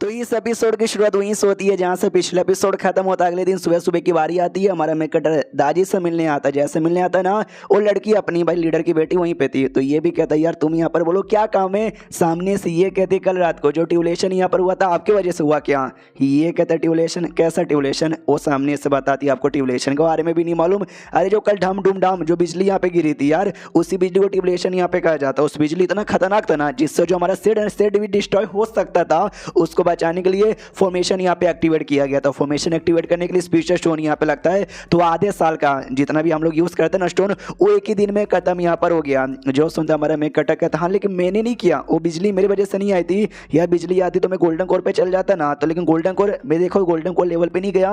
तो इस एपिसोड की शुरुआत वहीं से होती है जहां से पिछला एपिसोड खत्म होता है। अगले दिन सुबह सुबह की बारी आती है, हमारा मेकटर दाजी से मिलने आता है। जैसे मिलने आता है ना, वो लड़की अपनी भाई लीडर की बेटी वहीं पे थी। तो ये भी कहता है यार तुम यहाँ पर बोलो क्या काम है। सामने से ये कहती कल रात को जो ट्यूलेशन यहाँ पर हुआ था आपकी वजह से हुआ क्या। ये कहता है ट्यूलेशन कैसा ट्यूलेशन। वो सामने से बताती है आपको ट्यूलेशन के बारे में भी नहीं मालूम। अरे जो कल ढम डुम डाम जो बिजली यहाँ पे गिरी थी यार, उसी बिजली को ट्यूलेशन यहाँ पे कहा जाता है। उस बिजली इतना खतरनाक था ना जिससे जो हमारा सेट भी डिस्ट्रॉय हो सकता था। उसको बचाने के लिए फॉर्मेशन यहाँ पे एक्टिवेट किया गया था। फॉर्मेशन एक्टिवेट करने के लिए स्पीचर स्टोन यहाँ पे लगता है। तो आधे साल का जितना भी हम लोग यूज करते हैं ना स्टोन, वो एक ही दिन में खत्म यहाँ पर हो गया। जो सुनता हमारा मैं कटक कहता हाँ लेकिन मैंने नहीं किया, वो बिजली मेरी वजह से नहीं आई थी। यार बिजली आती तो मैं गोल्डन कोर पे चल जाता ना। तो लेकिन गोल्डन कोर मैं देखो गोल्डन कोर लेवल पे नहीं गया।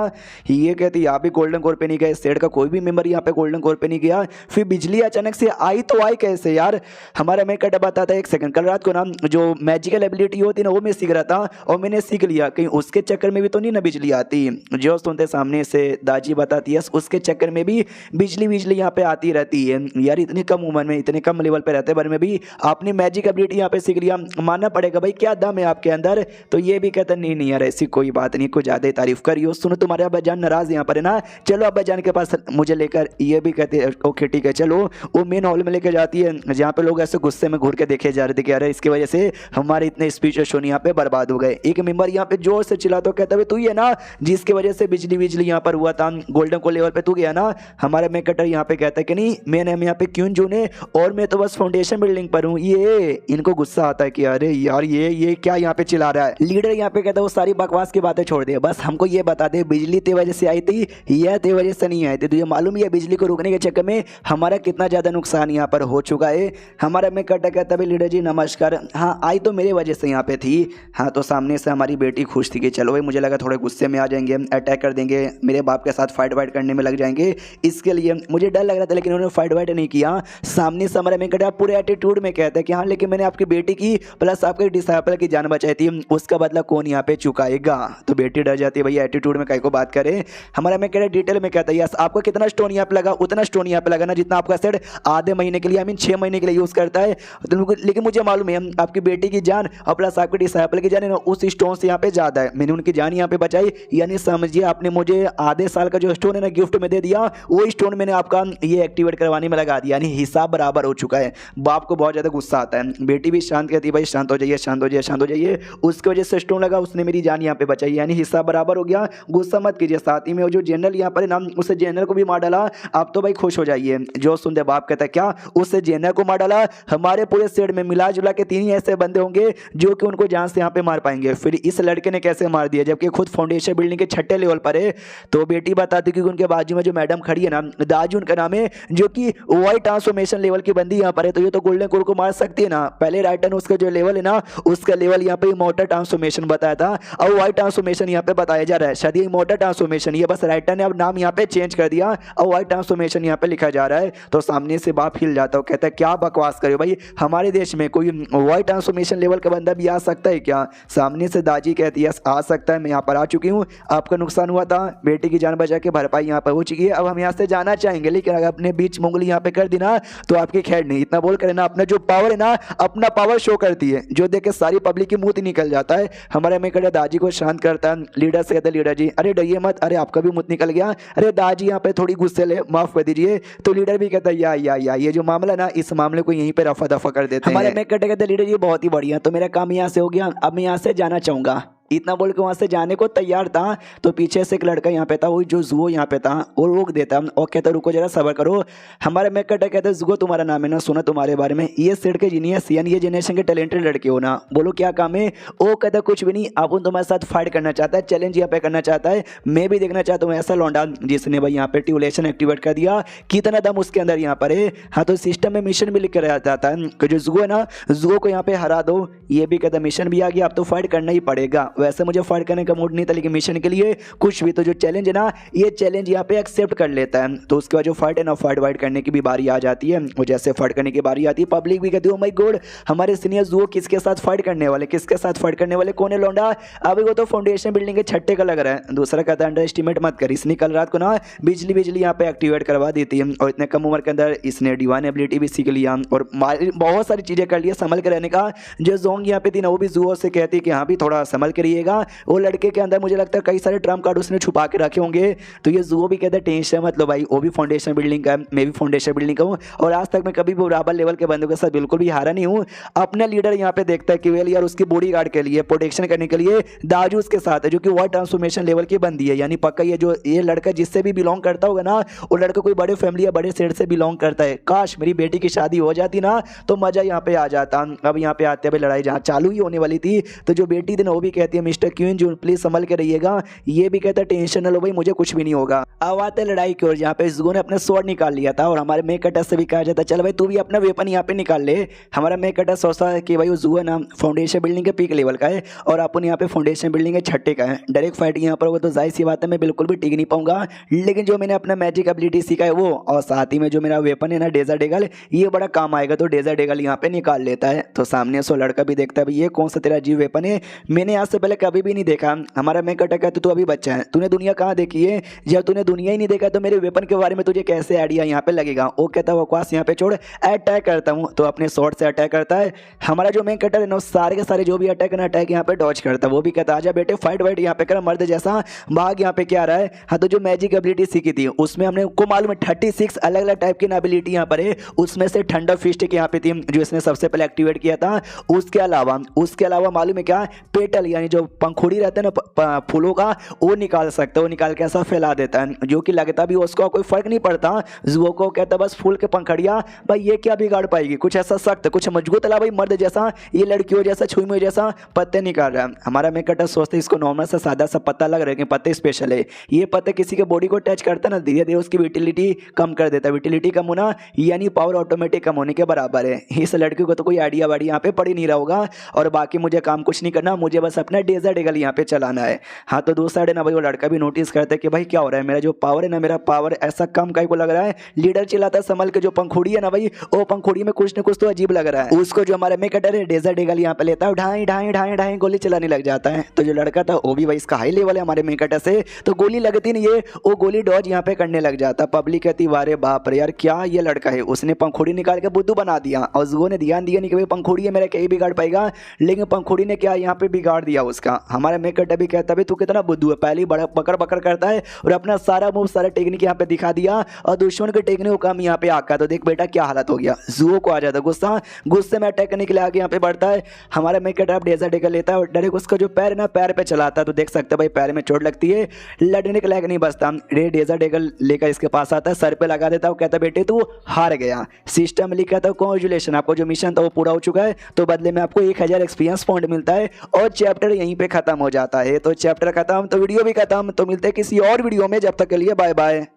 ये कहती आप भी गोल्डन कोर पे नहीं गए, सेट का कोई भी मेंबर यहाँ पे गोल्डन कोर पे नहीं गया। फिर बिजली अचानक से आई तो आई कैसे यार। हमारा मैं कट बताता है एक सेकंड, कल रात को ना जो मैजिकल एबिलिटी होती है ना वो मैं सीख रहा था और मैंने सीख लिया, कहीं उसके चक्कर में भी तो नहीं ना बिजली आती। जो सुनते सामने से दाजी बताती है उसके चक्कर में भी बिजली यहाँ पे आती रहती है। यार इतनी कम उम्र में इतने कम लेवल पे रहते बारे में भी आपने मैजिक एबिलिटी यहाँ पे सीख लिया, मानना पड़ेगा भाई क्या दम है आपके अंदर। तो ये भी कहता नहीं यार ऐसी कोई बात नहीं, कुछ ज्यादा तारीफ करियो। सुनो तुम्हारे अब्बा जान नाराज यहाँ पर है ना, चलो अब्बा जान के पास मुझे लेकर। ये भी कहते ओके ठीक है चलो। वो मेन हॉल में लेकर जाती है जहाँ पे लोग ऐसे गुस्से में घूर के देखे जा रहे थे कि अरे इसकी वजह से हमारे इतने स्पीच शो यहाँ पे बर्बाद हो गए। एक मेंबर यहाँ पे जोर से चिल्ला तो कहता है तू ये ना जिसकी वजह से बिजली यहाँ पर हुआ था गोल्डन को लेवल पे तू गया ना। हमारा मैं कटर यहाँ पे कहता है कि नहीं मैंने यहाँ पे क्यों जूने और मैं तो बस फाउंडेशन बिल्डिंग पर हूँ। ये इनको गुस्सा आता है कि अरे यार ये क्या यहाँ पे चिल्ला रहा है। लीडर यहाँ पे कहता है वो सारी बकवास की बातें छोड़ दे, बस हमको ये बता दे बिजली तेरी वजह से आई थी या तेरी वजह से नहीं आई थी। तुझे मालूम है बिजली को रोकने के चक्कर में हमारा कितना ज्यादा नुकसान यहाँ पर हो चुका है। हमारा मैं कटर कहता है लीडर जी नमस्कार, हाँ आई तो मेरी वजह से यहाँ पे थी। हाँ तो सामने से हमारी बेटी खुश थी कि चलो भाई मुझे लगा थोड़े गुस्से में आ जाएंगे, अटैक कर देंगे, मेरे बाप के साथ फाइट वाइट करने में लग जाएंगे, इसके लिए मुझे डर लग रहा था। लेकिन उन्होंने फाइट वाइट नहीं किया। सामने से हमारा मैं कटा पूरे एटीट्यूड में कहता है कि हाँ लेकिन मैंने आपकी बेटी की प्लस आपके डिसाइपल की जान बचाई थी, उसका बदला कौन यहाँ पे चुकाएगा। तो बेटी डर जाती है भैया एटीट्यूड में कहीं को बात करे। हमारा मैं कह डिटेल में कहता है यस आपको कितना स्टोन यहाँ पे लगा उतना स्टोन यहाँ पे लगा ना जितना आपका सेट आधे महीने के लिए 6 महीने के लिए यूज करता है। लेकिन मुझे मालूम है आपकी बेटी की जान और प्लस आपके डिसाइपल की जान है ना उस स्टोन से यहाँ पे ज्यादा है। मैंने उनकी जान यहाँ पे बचाई, यानी समझिए आपने मुझे आधे साल का जो स्टोन है ना गिफ्ट में दे दिया, वो स्टोन मैंने आपका ये एक्टिवेट करवाने में लगा दिया, यानी हिसाब बराबर हो चुका है। बाप को बहुत ज्यादा गुस्सा आता है, बेटी भी शांत कहती है भाई शांत हो जाइए शांत हो जाइए शांत हो जाइए। उसकी वजह से स्टोन लगा, उसने मेरी जान यहाँ पे बचाई, यानी हिसाब बराबर हो गया, गुस्सा मत कीजिए। साथ ही में वो जो जनरल यहाँ पर है ना उसे जनरल को भी मार डाला, आप तो भाई खुश हो जाइए। जो सुनते बाप कहता है क्या उससे जनरल को मार डाला, हमारे पूरे सेट में मिला जुला के 3 ही ऐसे बंदे होंगे जो कि उनको जान से यहाँ पे मार पाएंगे। फिर इस लड़के ने कैसे मार दिया जबकि खुद फाउंडेशन बिल्डिंग के 6ठे लेवल पर है। तो बेटी बताती कि उनके बाजू में जो मैडम खड़ी है ना दाजू उनका नाम है, जो कि वाइट ट्रांसफॉर्मेशन लेवल की बंदी यहाँ पर है। तो ये तो गोल्डन कोर को मार सकती है ना। पहले राइटर ने उसका जो लेवल है ना उसका लेवल यहाँ पे मोटर ट्रांसफॉर्मेशन बताया था और वाइट ट्रांसफॉर्मेशन यहाँ पे बताया जा रहा है। शायद ये मोटर ट्रांसफॉर्मेशन, ये बस राइटर ने अब नाम यहाँ पे चेंज कर दिया और वाइट ट्रांसफॉर्मेशन यहाँ पे लिखा जा रहा है। तो सामने से बाप हिल जाता है, कहता है क्या बकवास करे भाई, हमारे देश में कोई वाइट ट्रांसफॉर्मेशन लेवल का बंदा भी आ सकता है क्या। सामने से दाजी कहती है आ सकता है, मैं यहाँ पर आ चुकी हूँ, आपका नुकसान हुआ था, बेटी की जान बचा के भरपाई यहाँ पर हो चुकी है, अब हम यहाँ से जाना चाहेंगे, लेकिन अगर अपने बीच मुंगली यहाँ पे कर दी ना तो आपकी खैर नहीं। इतना बोल कर ना अपना जो पावर है ना अपना पावर शो करती है, जो देख के सारी पब्लिक की मुंह ही निकल जाता है। हमारे में कड़े दाजी को शांत करता है। लीडर से कहते लीडर जी अरे डरिए मत, अरे आपका भी मुंह निकल गया, अरे दाजी यहाँ पे थोड़ी गुस्से ले माफ कर दीजिए। तो लीडर भी कहता है या ये जो मामला ना इस मामले को यहीं पे रफा दफा कर देते हैं। हमारे में कहते लीडर जी बहुत ही बढ़िया, तो मेरा काम यहाँ से हो गया, अब मैं यहाँ से जाना चाहूंगा। इतना बोल के वहाँ से जाने को तैयार था तो पीछे से एक लड़का यहाँ पे था, वही जो जुगो यहाँ पे था, वो रोक देता और कहता रुको जरा सबर करो। हमारे मैं कहते जुगो तुम्हारा नाम है ना, सुना तुम्हारे बारे में, ये सेट के जीनियस यानी ये जनरेशन के टैलेंटेड लड़के हो ना, बोलो क्या काम है। वो कहता कुछ भी नहीं, आप उन तुम्हारे साथ फाइट करना चाहता है, चैलेंज यहाँ पे करना चाहता है, मैं भी देखना चाहता हूँ ऐसा लौंडा जिसने भाई यहाँ पे ट्यूलेशन एक्टिवेट कर दिया, कितना दम उसके अंदर यहाँ पर है। हाँ तो सिस्टम में मिशन भी लिख कर जाता है कि जो जुगो है ना जुगो को यहाँ पे हरा दो। ये भी कहता मिशन भी आ गया, अब तो फाइट करना ही पड़ेगा। वैसे मुझे फाइट करने का मूड नहीं था लेकिन मिशन के लिए कुछ भी तो जो चैलेंज है ना ये चैलेंज यहाँ पे एक्सेप्ट कर लेता है। तो उसके बाद जो फाइट है ना फाइट वाइट करने की भी बारी आ जाती है। और जैसे फाइट करने की बारी आती है पब्लिक भी कहती है ओ माय गॉड हमारे सीनियर जुगो किसके साथ फाइट करने वाले, किसके साथ फाइट करने वाले, कौन है लौंडा। अभी वो तो फाउंडेशन बिल्डिंग के 6ठे का लग रहा है। दूसरा कहता है अंडर एस्टिमेट मत कर, इसने कल रात को ना बिजली यहाँ पे एक्टिवेट करवा देती है और इतने कम उम्र के अंदर इसने डिवाइन एबिलिटी भी सीख लिया और बहुत सारी चीजें कर लिया संभल के रहने का। जो जोंग यहाँ पे थी ना वो भी जुगो से कहती है कि हाँ भी थोड़ा संभल के रहिएगा। वो लड़के के अंदर मुझे लगता है कई सारे ट्रम्प कार्ड उसने छुपा के रखे होंगे। तो ये जुओ भी कहता है टेंशन मत लो भाई, वो भी फाउंडेशन बिल्डिंग का है, मैं भी फाउंडेशन बिल्डिंग का हूँ और आज तक मैं कभी भी बराबर लेवल के बंदों के साथ बिल्कुल भी हारा नहीं हूँ। अपना लीडर यहाँ पे देखता है कि वेल यार उसकी बॉडी गार्ड के लिए प्रोटेक्शन करने के लिए दाजू उसके साथ है, जो कि वर्ड ट्रांसफॉर्मेशन लेवल की बंदी है। यानी पक्का ये लड़का जिससे भी बिलोंग करता होगा ना, वो लड़का कोई बड़े फैमिली या बड़े शहर से बिलोंग करता है। काश मेरी बेटी की शादी हो जाती ना तो मजा यहाँ पे आ जाता। अब यहाँ पे आते भाई लड़ाई जहाँ चालू ही होने वाली थी, तो जो बेटी थी ना वो भी कहती है मिस्टर क्वीन जून प्लीज संभल के रहिएगा। ये भी कहता है टेंशन न लो भाई, मुझे कुछ भी नहीं होगा। अब आते लड़ाई की ओर, जहाँ पे जुगो ने अपना स्वॉर्ड निकाल लिया था और हमारे मेक कटर से भी कहा जाता चल भाई तू भी अपना वेपन यहाँ पे निकाल ले। हमारा मेक कटर सोचता है कि भाई वो जुगो ना फाउंडेशन बिल्डिंग के पीक लेवल का है और अपन यहाँ पे फाउंडेशन बिल्डिंग के छठे का है। डायरेक्ट फाइट यहाँ पर होगा तो जाहिर सी बात है मैं बिल्कुल भी टिक नहीं पाऊंगा। लेकिन जो मैंने अपना मैजिक एबिलिटी सीखा है वो, और साथ ही में जो मेरा वेपन है ना डेजर्ट डेगल, ये बड़ा काम आएगा। तो डेजर्ट डेगल यहाँ पे निकाल लेता है। तो सामने से लड़का भी देखता है भाई ये कौन सा तेरा अजीब वेपन है, मैंने आज से पहले कभी भी नहीं देखा। हमारा मेक कटर कहता तू अभी बच्चा है, तूने दुनिया कहाँ देखी है, जब तूने दुनिया ही नहीं देखा तो मेरे वेपन के बारे में तुझे कैसे आइडिया यहाँ पे लगेगा। वो कहता है बकवास यहाँ पे छोड़, अटैक करता हूँ। तो अपने शॉट से अटैक करता है। हमारा जो मेक कटर है ना सारे के सारे जो भी अटैक ना अटैक यहाँ पे डॉज करता है। वो भी कहता आजा बेटे फाइट वाइट यहाँ पे कर, मर्द जैसा भाग यहाँ पे क्या रहा है। हाँ तो जो मैजिक एबिलिटी सीखी थी उसमें हमने को मालूम है 36 अलग अलग टाइप की एबिलिटी यहाँ पर है। उसमें से थंडर फिस्ट की यहाँ पे थी जो इसने सबसे पहले एक्टिवेट किया था। उसके अलावा मालूम है क्या, पेटल यानी जो पंखुड़ी रहता है ना फूलों का, वो निकाल सकता है। वो निकाल के ऐसा फैला देता है जो कि लगता भी उसको कोई फर्क नहीं पड़ता। जुओ को कहता बस फूल के पंखड़िया भाई ये क्या बिगाड़ पाएगी, कुछ ऐसा सख्त कुछ मजबूत ला भाई मर्द जैसा, ये लड़कियों जैसा छुई मुई जैसा पत्ते निकाल रहा है। हमारा मेक कटर सोचते इसको नॉर्मल सा सादा सा पत्ता लग रहा है, पत्ते स्पेशल है। ये पत्ते किसी के बॉडी को टच करता है ना धीरे धीरे उसकी विटिलिटी कम कर देता है। विटिलिटी कम होना यानी पावर ऑटोमेटिक कम होने के बराबर है। इस लड़की को तो कोई आइडिया वाड़ी यहाँ पे पड़ी नहीं रहा होगा और बाकी मुझे काम कुछ नहीं करना, मुझे बस अपना डेजर्ट एगल यहाँ पे चलाना है। हाँ तो दूसरा साइड ना भाई वो लड़का भी नोटिस करता है कि भाई क्या हो रहा है, मेरा जो पावर है ना मेरा पावर ऐसा कम काहे को लग रहा है। लीडर चिल्लाता संभल के, जो पंखुड़ी है ना भाई वो पंखुड़ी में कुछ न कुछ तो अजीब लग रहा है। उसको जो हमारे मेक कटर है डेजर्ट एगल यहाँ पे लेता है, ढाई ढाई ढाई ढाई गोली चलाने लग जाता है। तो जो लड़का था वो भी भाई इसका हाई लेवल है हमारे मेक कटर से, तो गोली लगती नहीं है, वो गोली डॉज यहाँ पे करने लग जाता। पब्लिक कहती वारे बाप रे यार क्या ये लड़का है, उसने पंखुड़ी निकाल के बुद्धू बना दिया। और जुओ ने ध्यान दिया नहीं कि भाई पंखुड़ी है मेरा कहीं बिगाड़ पाएगा, लेकिन पंखुड़ी ने क्या यहाँ पे बिगाड़ दिया उसका। हमारा मेक कटर भी कहता है तू कितना बुद्धू है, पहले बड़ा पकड़ पकड़ करता है और अपना सारा मूव सारा टेक्निक यहाँ पे दिखा दिया और दुश्मन के टेक्निक को कम यहाँ पे आका। तो देख बेटा क्या हालत हो गया, जुओ को आ जाता गुस्सा, गुस्से में अटैक करने के लिए आगे यहाँ पे बढ़ता है। हमारा मेक कटर डेजर्ट एगल लेता है और डायरेक्ट उसका जो पैर है ना पैर पे चलाता है। तो देख सकते हैं भाई पैर में चोट लगती है, लड़ने के लायक नहीं बचता। डेजर्ट एगल लेकर इसके पास आता है, सर पे लगा देता है, कहता बेटे तू हार गया। सिस्टम लिखा था कॉन्ग्रेचुलेशन आपको जो मिशन था वो पूरा हो चुका है, तो बदले में आपको 1000 एक्सपीरियंस पॉइंट मिलता है और चैप्टर यहीं पे खत्म हो जाता है। तो चैप्टर खत्म तो वीडियो भी खत्म। तो मिलते हैं किसी और वीडियो में, जब तक के लिए बाय बाय।